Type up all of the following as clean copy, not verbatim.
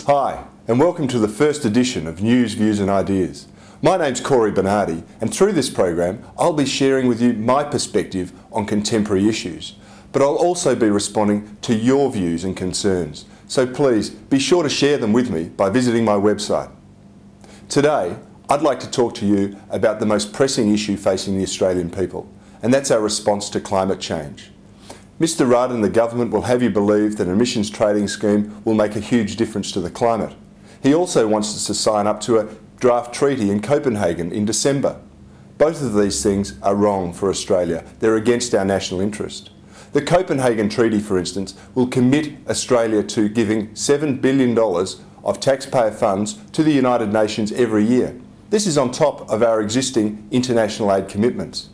Hi, and welcome to the first edition of News, Views and Ideas. My name's Cory Bernardi, and through this program I'll be sharing with you my perspective on contemporary issues, but I'll also be responding to your views and concerns, so please be sure to share them with me by visiting my website. Today, I'd like to talk to you about the most pressing issue facing the Australian people, and that's our response to climate change. Mr Rudd and the government will have you believe that an emissions trading scheme will make a huge difference to the climate. He also wants us to sign up to a draft treaty in Copenhagen in December. Both of these things are wrong for Australia. They're against our national interest. The Copenhagen Treaty, for instance, will commit Australia to giving $7 billion of taxpayer funds to the United Nations every year. This is on top of our existing international aid commitments.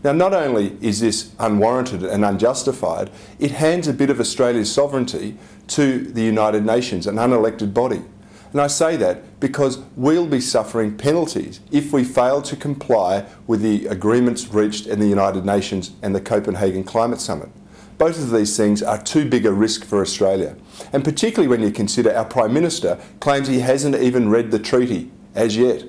Now, not only is this unwarranted and unjustified, it hands a bit of Australia's sovereignty to the United Nations, an unelected body. And I say that because we'll be suffering penalties if we fail to comply with the agreements reached in the United Nations and the Copenhagen Climate Summit. Both of these things are too big a risk for Australia, and particularly when you consider our Prime Minister claims he hasn't even read the treaty as yet.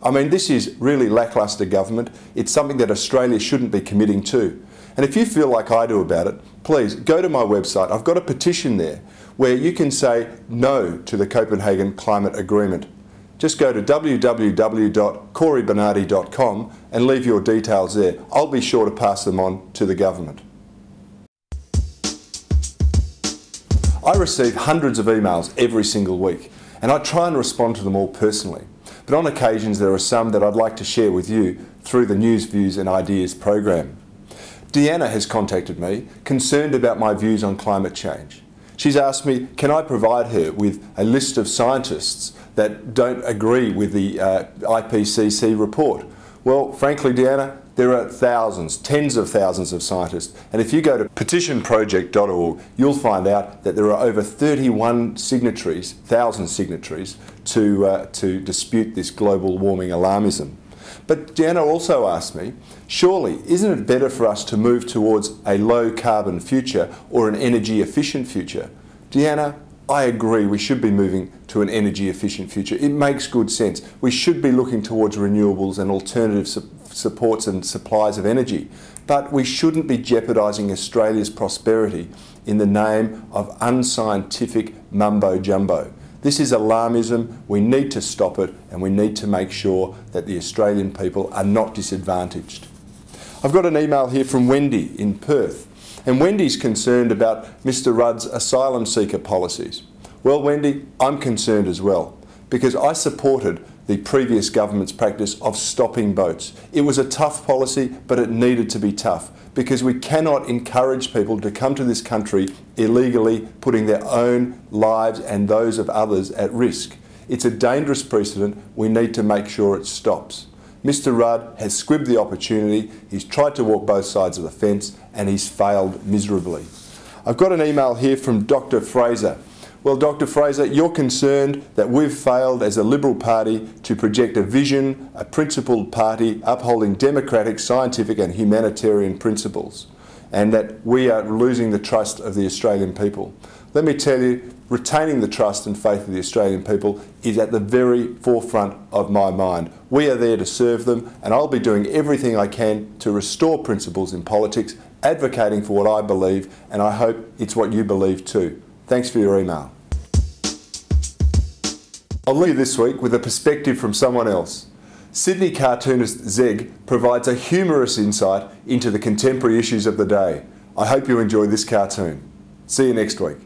I mean, this is really lacklustre government. It's something that Australia shouldn't be committing to. And if you feel like I do about it, please go to my website. I've got a petition there where you can say no to the Copenhagen Climate Agreement. Just go to www.corybernardi.com and leave your details there. I'll be sure to pass them on to the government. I receive hundreds of emails every single week, and I try and respond to them all personally. But on occasions there are some that I'd like to share with you through the News, Views and Ideas program. Deanna has contacted me, concerned about my views on climate change. She's asked me, can I provide her with a list of scientists that don't agree with the IPCC report? Well, frankly, Deanna, there are thousands, tens of thousands of scientists, and if you go to petitionproject.org, you'll find out that there are over 31,000 signatories to dispute this global warming alarmism. But Deanna also asked me, surely isn't it better for us to move towards a low carbon future or an energy efficient future? Deanna, I agree we should be moving to an energy efficient future. It makes good sense. We should be looking towards renewables and alternative supports and supplies of energy. But we shouldn't be jeopardising Australia's prosperity in the name of unscientific mumbo jumbo. This is alarmism. We need to stop it, and we need to make sure that the Australian people are not disadvantaged. I've got an email here from Wendy in Perth. And Wendy's concerned about Mr Rudd's asylum seeker policies. Well, Wendy, I'm concerned as well, because I supported the previous government's practice of stopping boats. It was a tough policy, but it needed to be tough, because we cannot encourage people to come to this country illegally, putting their own lives and those of others at risk. It's a dangerous precedent. We need to make sure it stops. Mr Rudd has squibbed the opportunity, he's tried to walk both sides of the fence, and he's failed miserably. I've got an email here from Dr Fraser. Well, Dr Fraser, you're concerned that we've failed as a Liberal Party to project a vision, a principled party upholding democratic, scientific and humanitarian principles, and that we are losing the trust of the Australian people. Let me tell you, retaining the trust and faith of the Australian people is at the very forefront of my mind. We are there to serve them, and I'll be doing everything I can to restore principles in politics, advocating for what I believe, and I hope it's what you believe too. Thanks for your email. I'll leave you this week with a perspective from someone else. Sydney cartoonist Zeg provides a humorous insight into the contemporary issues of the day. I hope you enjoy this cartoon. See you next week.